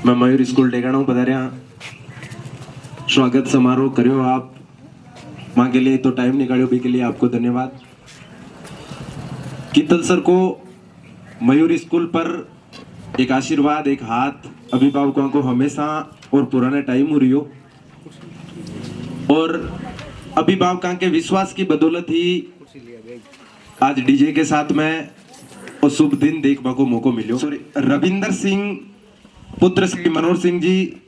मैं मयूर स्कूल डेगाणा पधार्या स्वागत समारोह करो आप मां के लिए तो टाइम निकालो भी के लिए आपको धन्यवाद। कीतल सर को मयूर स्कूल पर एक आशीर्वाद एक हाथ अभिभावकों को हमेशा और पुराने टाइम हो रही हो और अभिभावकों के विश्वास की बदौलत ही आज डीजे के साथ में और शुभ दिन देखने को मौका मिलो। रविंदर सिंह पुत्र श्री मनोहर सिंह जी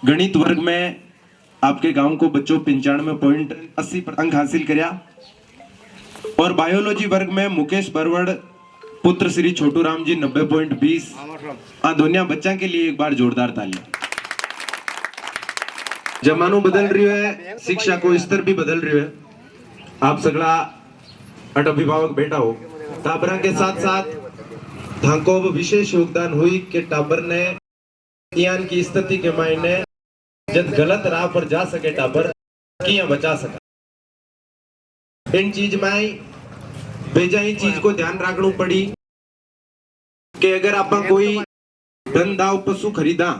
गणित वर्ग में आपके गांव को बच्चों 95.80 अंक हासिल करया और बायोलॉजी वर्ग में मुकेश बरवड़ पुत्र श्री छोटू राम जी 90.20। दोनों बच्चा के लिए एक बार जोरदार तालियां। जमानो बदल रही है, शिक्षा को स्तर भी बदल रही है। आप सगला अट अभिभावक बैठा हो टाबरा के साथ साथ थाको विशेष योगदान हुई कि टाबर ने ज्ञान की स्थिति के मायने जब गलत राह पर जा सके टाबर किया बचा सका। इन चीज में बेजाई चीज को ध्यान रखना पड़ी कि अगर आप कोई धन दाव पशु खरीदा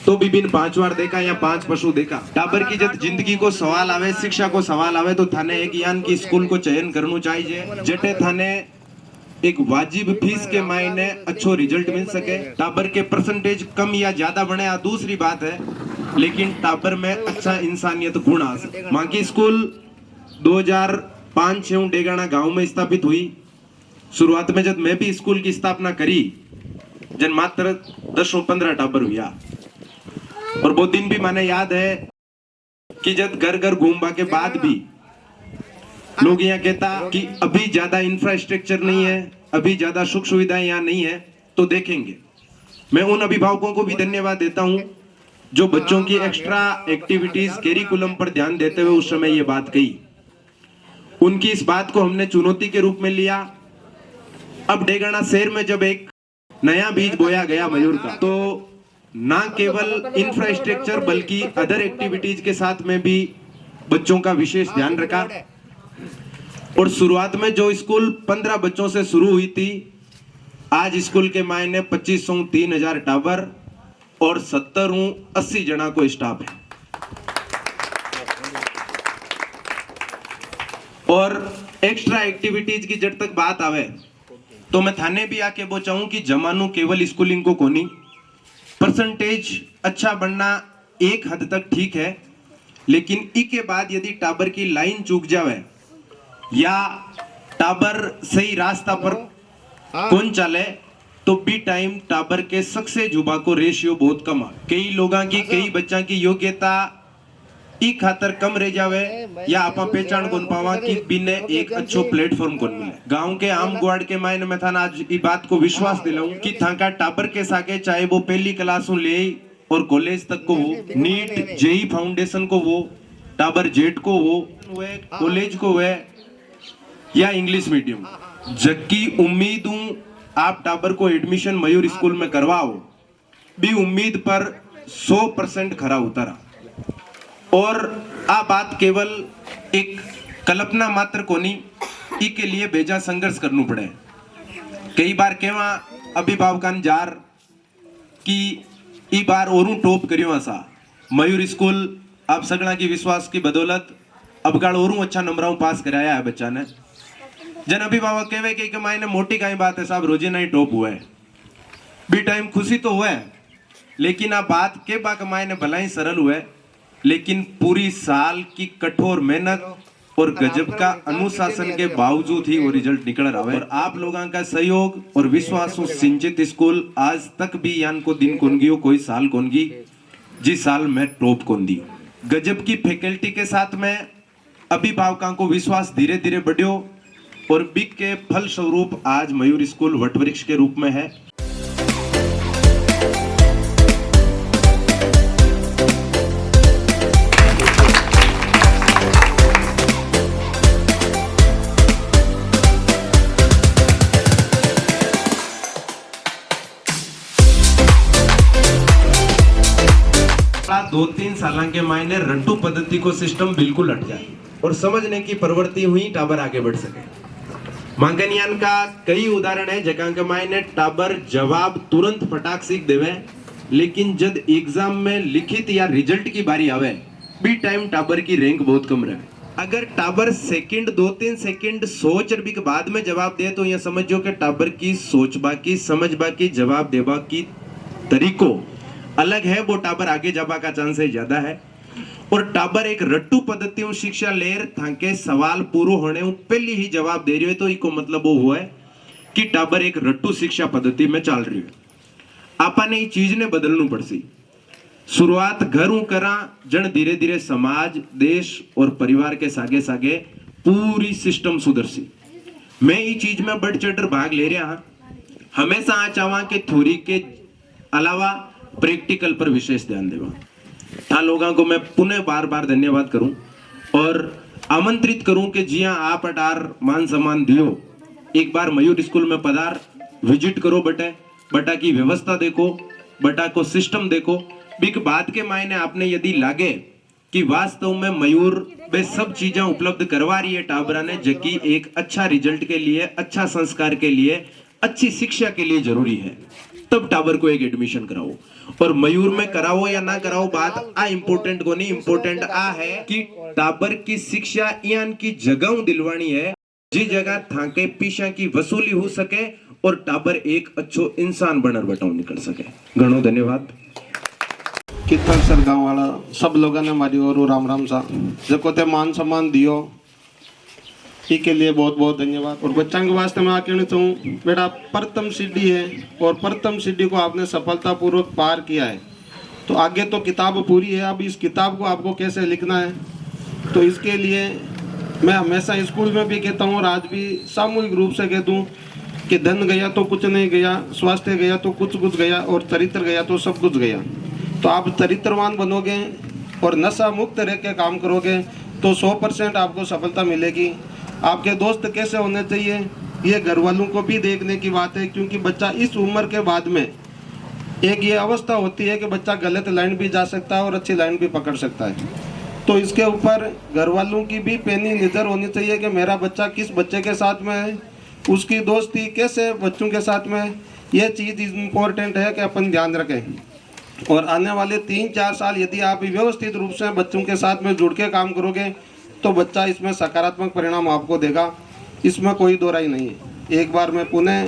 तो भी बिन 5 बार देखा या 5 पशु देखा। टाबर की जब जिंदगी को सवाल आवे शिक्षा को सवाल आवे तो थाने एक ज्ञान की स्कूल को चयन करना चाहिए जटे थाने एक वाजिब फीस के मायने अच्छो रिजल्ट मिल सके। टाबर के परसेंटेज कम या ज्यादा बने दूसरी बात है, लेकिन टाबर में अच्छा इंसानियत गुण आ सके। मां की स्कूल 2005 डेगाना गांव में स्थापित हुई। शुरुआत में जब मैं भी स्कूल की स्थापना करी जन मात्र 10-15 टाबर हुआ और वो दिन भी मैंने याद है कि जब घर घर घूमने के बाद भी लोग यहाँ कहता कि अभी ज्यादा इंफ्रास्ट्रक्चर नहीं है, अभी ज्यादा सुख सुविधाएं यहाँ नहीं है, तो देखेंगे। मैं उन अभिभावकों को भी धन्यवाद देता हूँ जो बच्चों की एक्स्ट्रा एक्टिविटीज कैरिकुलम पर ध्यान देते हुए उस समय ये बात कही। उनकी इस बात को हमने चुनौती के रूप में लिया। अब डेगाना शहर में जब एक नया बीज बोया गया मयूर का, तो ना केवल इंफ्रास्ट्रक्चर बल्कि अदर एक्टिविटीज के साथ में भी बच्चों का विशेष ध्यान रखा। और शुरुआत में जो स्कूल 15 बच्चों से शुरू हुई थी, आज स्कूल के मायने 25-3000 टावर और 70-80 जना को स्टाफ है। और एक्स्ट्रा एक्टिविटीज की जब तक बात आवे तो मैं थाने भी आके वो चाहूं कि जमानू केवल स्कूलिंग को कोनी परसेंटेज अच्छा बनना एक हद तक ठीक है, लेकिन ई के बाद यदि टाबर की लाइन चूक जावे या टाबर सही रास्ता पर कौन चले तो बी टाइम टाबर के सक्सेस जुबा को रेशियो बहुत कम है। कई लोगों की कई बच्चा की योग्यता ई खातर कम रह जावे या आपा पहचान कौन पावा कि बिने एक अच्छो प्लेटफॉर्म कौन मिले। गांव के आम गुआड़ के मायने में था आज ई बात को विश्वास दिलाऊं कि थाका टाबर के साके चाहे वो पहली क्लासों ले और कॉलेज तक को हो, नीट जेई फाउंडेशन को वो, टाबर जेट को वो, कॉलेज को वे या इंग्लिश मीडियम, जबकि उम्मीद हूं आप टाबर को एडमिशन मयूर स्कूल में करवाओ भी उम्मीद पर 100% खरा उतरा। और आ बात केवल एक कल्पना मात्र कोनी, ई के लिए बेजा संघर्ष करना पड़े। कई बार केवा अभिभावकान जार कि ई बार और टॉप करियो ऐसा मयूर स्कूल आप सगड़ा की विश्वास की बदौलत अब गाड़ और अच्छा नंबरों पास कराया है बच्चा ने। जन अभिभावक कहवे कि मायने मोटी कई बात है साहब रोजे नहीं टॉप हुआ है बी टाइम खुशी तो हुआ है, लेकिन आप बात के बा मायने भला ही सरल हुआ है, लेकिन पूरी साल की कठोर मेहनत और गजब का अनुशासन के बावजूद ही वो रिजल्ट निकल रहा है। और आप लोगों का सहयोग और विश्वास सिंचित स्कूल आज तक भी यान को दिन कौन गी हो कोई साल कौन गी जिस साल में टॉप कौन दी। गजब की फैकल्टी के साथ में अभिभावकों को विश्वास धीरे धीरे बढ़ियो और बिक के फल स्वरूप आज मयूर स्कूल वटवृक्ष के रूप में है। दो 3 साल के मायने रट्टू पद्धति को सिस्टम बिल्कुल हट जाए और समझने की प्रवृत्ति हुई टाबर आगे बढ़ सके। मांगनियान का कई उदाहरण है जगह के मायने टाबर जवाब तुरंत फटाक सीख देवे लेकिन जब एग्जाम में लिखित या रिजल्ट की बारी आवे बी टाइम टाबर की रैंक बहुत कम रहे। अगर टाबर सेकंड 2-3 सेकंड सोच रबी के बाद में जवाब दे तो यह समझो कि टाबर की सोचबा की समझबा की जवाब देबा की तरीको अलग है, वो टाबर आगे जाबा का चांस ज्यादा है। और टाबर एक रट्टू पद्धति शिक्षा लेर थाके सवाल पूरा होने पहले ही जवाब दे रही है तो इको मतलब वो हुआ है कि टाबर एक रट्टू शिक्षा पद्धति में चल रही है। आपने ये चीज ने बदलनी पड़सी। शुरुआत घरों करा जन धीरे धीरे समाज देश और परिवार के सागे सागे पूरी सिस्टम सुधरसी। मैं ये चीज में बढ़ चढ़ भाग ले रहा हाँ। हमेशा आ चाहवा के थ्योरी के अलावा प्रैक्टिकल पर विशेष ध्यान देवा। हाँ लोगों को मैं पुनः बार बार धन्यवाद करूं और आमंत्रित करूं कि जी हाँ आप अटार मान सम्मान दियो, एक बार मयूर स्कूल में पधार, विजिट करो बटा की व्यवस्था देखो, बटा को सिस्टम देखो। बिक बात के मायने आपने यदि लागे कि वास्तव में मयूर वे सब चीजें उपलब्ध करवा रही है टाबरा ने जबकि एक अच्छा रिजल्ट के लिए, अच्छा संस्कार के लिए, अच्छी शिक्षा के लिए जरूरी है, तब टाबर को एक एडमिशन कराओ। और मयूर में कराओ या ना कराओ बात आ इम्पोर्टेंट को नहीं, इम्पोर्टेंट आ है कि टाबर की शिक्षा यान की जगह दिलवानी है जी जगह थाके पीछा की वसूली हो सके और टाबर एक अच्छो इंसान बनर बटाऊ निकल सके। घणो धन्यवाद। कीर्तन सर गाँव वाला सब लोगों ने हमारी और राम राम सा जको ते मान सम्मान दियो के लिए बहुत बहुत धन्यवाद। और बच्चा के वास्ते मैं कहना चाहूँ बेटा प्रथम सीढ़ी है और प्रथम सीढ़ी को आपने सफलतापूर्वक पार किया है तो आगे तो किताब पूरी है। अब इस किताब को आपको कैसे लिखना है तो इसके लिए मैं हमेशा स्कूल में भी कहता हूँ और आज भी सामूहिक रूप से कह दूँ कि धन गया तो कुछ नहीं गया, स्वास्थ्य गया तो कुछ गया और चरित्र गया तो सब कुछ गया। तो आप चरित्रवान बनोगे और नशा मुक्त रह के काम करोगे तो 100% आपको सफलता मिलेगी। आपके दोस्त कैसे होने चाहिए ये घर वालों को भी देखने की बात है क्योंकि बच्चा इस उम्र के बाद में एक ये अवस्था होती है कि बच्चा गलत लाइन भी जा सकता है और अच्छी लाइन भी पकड़ सकता है। तो इसके ऊपर घर वालों की भी पैनी नज़र होनी चाहिए कि मेरा बच्चा किस बच्चे के साथ में है, उसकी दोस्ती कैसे बच्चों के साथ में है। ये चीज़ इम्पोर्टेंट है कि अपन ध्यान रखें। और आने वाले 3-4 साल यदि आप व्यवस्थित रूप से बच्चों के साथ में जुड़ के काम करोगे तो बच्चा इसमें सकारात्मक परिणाम आपको देगा, इसमें कोई दो राय नहीं है। एक बार मैं पुनः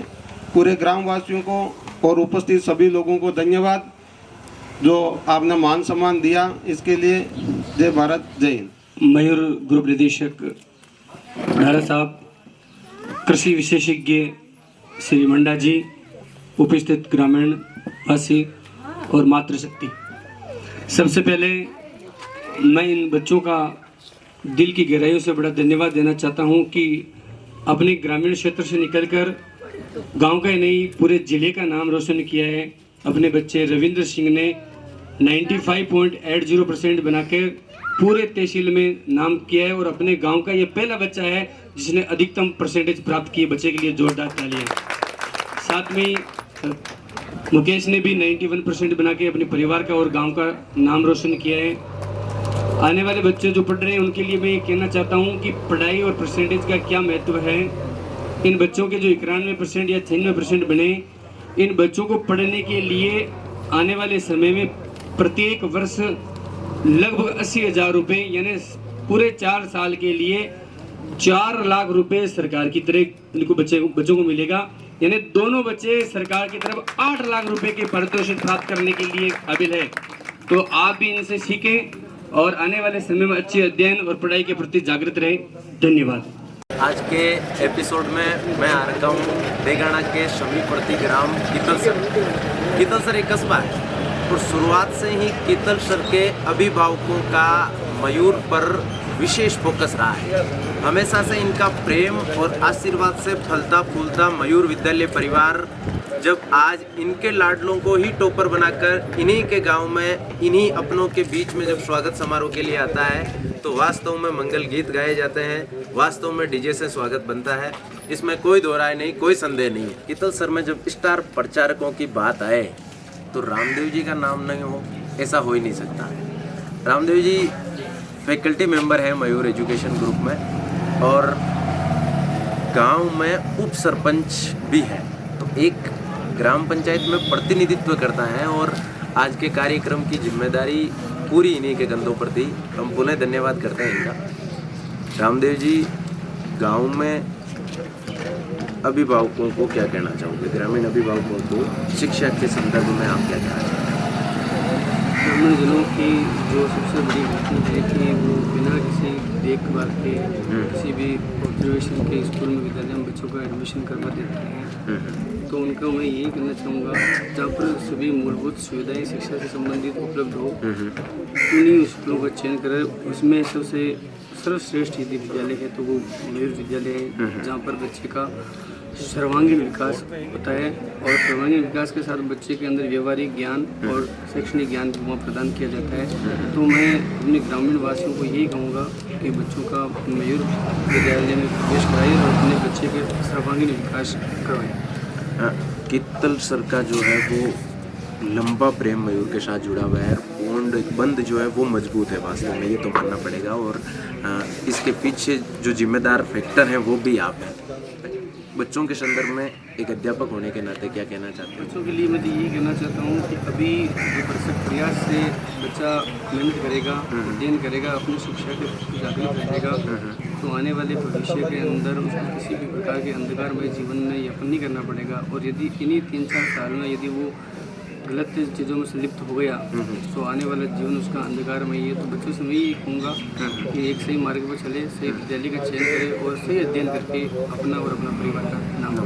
पूरे ग्रामवासियों को और उपस्थित सभी लोगों को धन्यवाद जो आपने मान सम्मान दिया, इसके लिए जय भारत जय हिंद। मयूर ग्रुप निदेशक नारा साहब, कृषि विशेषज्ञ श्री मंडा जी, उपस्थित ग्रामीण वासी और मातृशक्ति, सबसे पहले मैं इन बच्चों का दिल की गहराइयों से बड़ा धन्यवाद देना चाहता हूं कि अपने ग्रामीण क्षेत्र से निकलकर गांव का ही नहीं पूरे जिले का नाम रोशन किया है। अपने बच्चे रविंद्र सिंह ने 95.80% बनाकर पूरे तहसील में नाम किया है और अपने गांव का ये पहला बच्चा है जिसने अधिकतम परसेंटेज प्राप्त किए। बच्चे के लिए जोरदार तालियां। साथ में मुकेश ने भी 91% बना के अपने परिवार का और गांव का नाम रोशन किया है। आने वाले बच्चे जो पढ़ रहे हैं उनके लिए मैं ये कहना चाहता हूँ कि पढ़ाई और परसेंटेज का क्या महत्व है। इन बच्चों के जो 91% या 96% बने, इन बच्चों को पढ़ने के लिए आने वाले समय में प्रत्येक वर्ष लगभग 80,000 रुपये यानी पूरे 4 साल के लिए 4 लाख रुपए सरकार की तरफ इनको बच्चों को मिलेगा। यानी दोनों बच्चे सरकार की तरफ 8 लाख रुपए के पारितोषिक प्राप्त करने के लिए काबिल है। तो आप भी इनसे सीखें और आने वाले समय में अच्छे अध्ययन और पढ़ाई के प्रति जागृत रहें। धन्यवाद। आज के एपिसोड में मैं आ रखा हूँ देगाना के समीपवर्ती ग्राम कीतलसर एक कस्बा है और शुरुआत से ही कीतलसर के अभिभावकों का मयूर पर विशेष फोकस रहा है। हमेशा से इनका प्रेम और आशीर्वाद से फलता फूलता मयूर विद्यालय परिवार जब आज इनके लाडलों को ही टॉपर बनाकर इन्हीं के गांव में इन्हीं अपनों के बीच में जब स्वागत समारोह के लिए आता है तो वास्तव में मंगल गीत गाए जाते हैं, वास्तव में डीजे से स्वागत बनता है। इसमें कोई दो राय नहीं, कोई संदेह नहीं। कीतलसर में जब स्टार प्रचारकों की बात आए तो रामदेव जी का नाम नहीं हो, ऐसा हो ही नहीं सकता। रामदेव जी फैकल्टी मेंबर है मयूर एजुकेशन ग्रुप में और गांव में उप सरपंच भी है, तो एक ग्राम पंचायत में प्रतिनिधित्व करता है और आज के कार्यक्रम की जिम्मेदारी पूरी इन्हीं के कंधों पर थी। हम पुनः धन्यवाद करते हैं इनका। रामदेव जी, गांव में अभिभावकों को क्या कहना चाहोगे? ग्रामीण अभिभावकों को शिक्षा के संदर्भ में आप क्या कहना चाहोगे? ग्रामीण जिलों की जो सबसे बड़ी गलती है कि वो बिना किसी देखभाल के किसी भी ऑब्जर्वेशन के स्कूल में विद्यालय में बच्चों का एडमिशन करवा देते हैं। तो उनका मैं यही कहना चाहूँगा, जहाँ पर सभी मूलभूत सुविधाएं शिक्षा से संबंधित उपलब्ध हो उन्हीं स्कूलों का चयन करें। उसमें सबसे सर्वश्रेष्ठ यदि विद्यालय है तो वो मयूर विद्यालय है, जहाँ पर बच्चे का सर्वांगीण विकास होता है और सर्वांगीण विकास के साथ बच्चे के अंदर व्यवहारिक ज्ञान और शैक्षणिक ज्ञान भी वहाँ प्रदान किया जाता है। तो मैं अपने ग्रामीण वासियों को यही कहूँगा कि बच्चों का मयूर विद्यालय में प्रवेश कराइए और अपने बच्चे के सर्वांगीण विकास करवाएं। कित्तल सर का जो है वो लंबा प्रेम मयूर के साथ जुड़ा हुआ है। बंद जो है वो मजबूत है वास्तव में, ये तो मानना पड़ेगा। और इसके पीछे जो जिम्मेदार फैक्टर हैं वो भी आप हैं। बच्चों के संदर्भ में एक अध्यापक होने के नाते क्या कहना चाहते हैं? बच्चों के लिए मैं तो यही कहना चाहता हूँ कि अभी जो भरसक प्रयास से बच्चा मेहनत करेगा, अध्ययन करेगा, अपनी शिक्षा के प्रति जागरूक रहेगा, तो आने वाले भविष्य के अंदर उसको किसी भी प्रकार के अंधकारमय जीवन में यापन नहीं करना पड़ेगा। और यदि इन्हीं 3-4 साल में यदि वो गलत चीज़ों में से लिप्त हो गया तो आने वाला जीवन उसका अंधकारमय है। तो बच्चों से मैं यही कहूँगा कि एक सही मार्ग पर चले, सही विद्यालय का चयन करे और सही अध्ययन करके अपना और अपना परिवार का नाम